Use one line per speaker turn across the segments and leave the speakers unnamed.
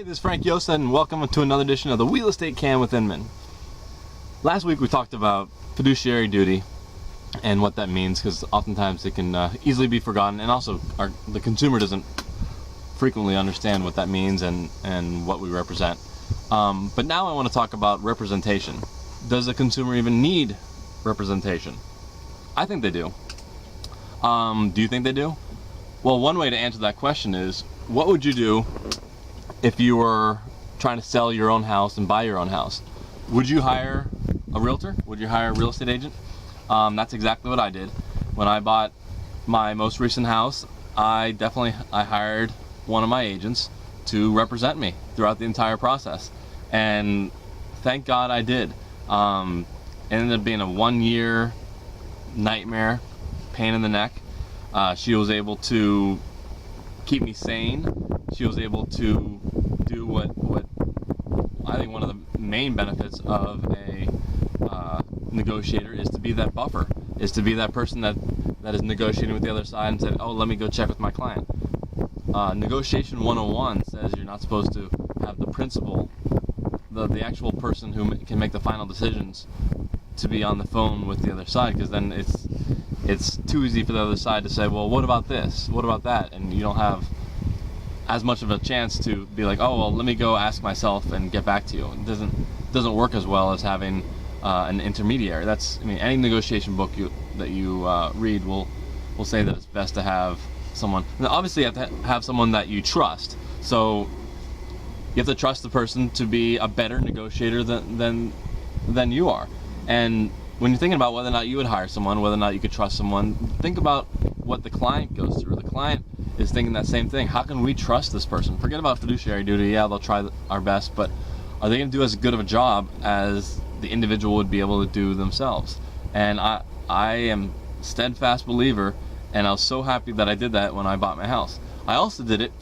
Hey, this is Frank Yosa, and welcome to another edition of the Real Estate Can with Inman. Last week we talked about fiduciary duty and what that means, because oftentimes it can easily be forgotten, and also the consumer doesn't frequently understand what that means and what we represent. But now I want to talk about representation. Does a consumer even need representation? I think they do. Do you think they do? Well, one way to answer that question is, what would you do if you were trying to sell your own house and buy your own house? Would you hire a realtor? Would you hire a real estate agent? That's exactly what I did. When I bought my most recent house, I hired one of my agents to represent me throughout the entire process. And thank God I did. It ended up being a 1-year nightmare, pain in the neck. She was able to keep me sane. She was able to do what I think one of the main benefits of a negotiator is, to be that buffer, is to be that person that is negotiating with the other side and said, oh, let me go check with my client. Negotiation 101 says you're not supposed to have the principal, the actual person who can make the final decisions, to be on the phone with the other side, because then it's too easy for the other side to say, well, what about this? What about that? And you don't have as much of a chance to be like, oh, well, let me go ask myself and get back to you. It doesn't work as well as having an intermediary. Any negotiation book that you read will say that it's best to have someone. Now, obviously, you have to have someone that you trust. So you have to trust the person to be a better negotiator than you are. And when you're thinking about whether or not you would hire someone, whether or not you could trust someone, think about what the client goes through. The client is thinking that same thing. How can we trust this person? Forget about fiduciary duty. Yeah, they'll try our best, but are they going to do as good of a job as the individual would be able to do themselves? And I am a steadfast believer, and I was so happy that I did that when I bought my house. I also did it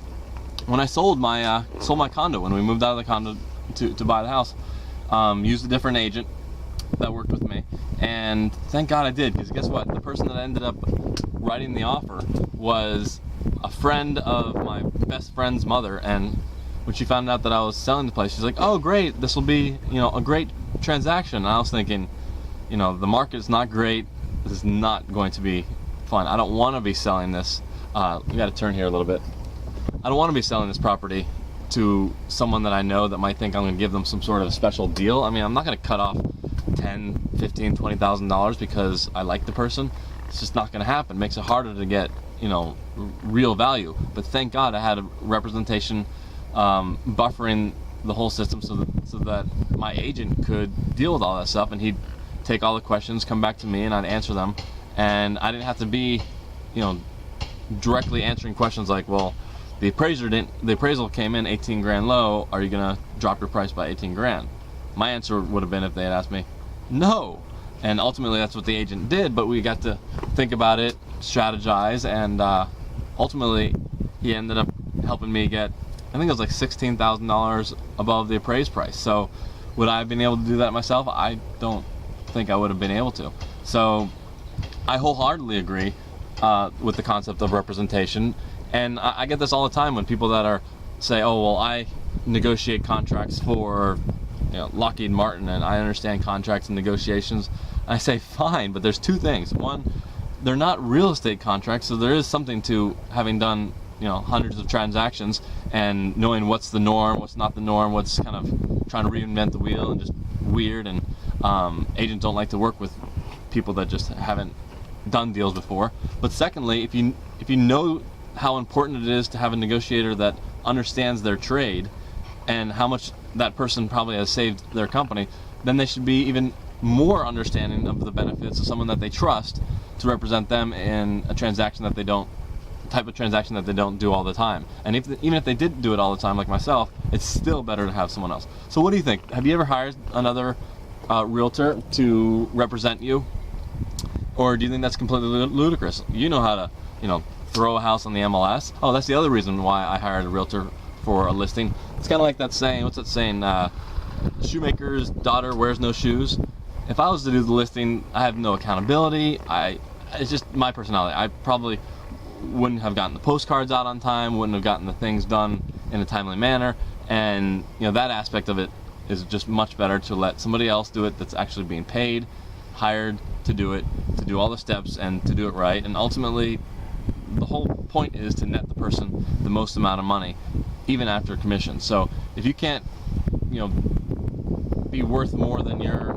when I sold my condo, when we moved out of the condo to buy the house. Used a different agent that worked with me, and thank God I did, because guess what? The person that ended up writing the offer was a friend of my best friend's mother, and when she found out that I was selling the place, she's like, oh great, this will be a great transaction. And I was thinking, the market is not great, this is not going to be fun. I don't want to be selling this, we got to turn here a little bit. I don't want to be selling this property to someone that I know that might think I'm going to give them some sort of special deal. I'm not going to cut off $10, $15, $20,000 because I like the person. It's just not going to happen. It makes it harder to get real value. But thank God I had a representation buffering the whole system, so that my agent could deal with all that stuff, and he'd take all the questions, come back to me, and I'd answer them, and I didn't have to be directly answering questions like, well, the appraisal came in 18 grand low, are you gonna drop your price by 18 grand? My answer would have been, if they had asked me, no. And ultimately that's what the agent did, but we got to think about it, strategize, and ultimately he ended up helping me get, I think it was like $16,000 above the appraised price. So would I have been able to do that myself? I don't think I would have been able to. So I wholeheartedly agree with the concept of representation. And I get this all the time when people that say, oh, well, I negotiate contracts for Lockheed Martin, and I understand contracts and negotiations. I say, fine, but there's two things. One, they're not real estate contracts, so there is something to having done hundreds of transactions and knowing what's the norm, what's not the norm, what's kind of trying to reinvent the wheel and just weird. And agents don't like to work with people that just haven't done deals before. But secondly, if you know how important it is to have a negotiator that understands their trade and how much that person probably has saved their company, then they should be even more understanding of the benefits of someone that they trust to represent them in a transaction that they don't do all the time. And even if they did do it all the time, like myself, it's still better to have someone else. So what do you think? Have you ever hired another realtor to represent you? Or do you think that's completely ludicrous? You know how to, throw a house on the MLS. Oh, that's the other reason why I hired a realtor for a listing. It's kind of like that saying, what's that saying? Shoemaker's daughter wears no shoes. If I was to do the listing, I have no accountability. It's just my personality. I probably wouldn't have gotten the postcards out on time, wouldn't have gotten the things done in a timely manner, And that aspect of it is just much better to let somebody else do it that's actually being paid, hired to do it, to do all the steps and to do it right. And ultimately, the whole point is to net the person the most amount of money, even after commission. So if you can't, be worth more than your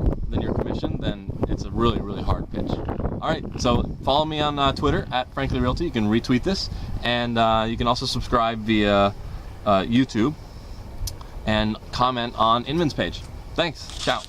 commission, then it's a really, really hard pitch. All right, so follow me on Twitter at Frankly Realty. You can retweet this, and you can also subscribe via YouTube and comment on Inman's page. Thanks. Ciao.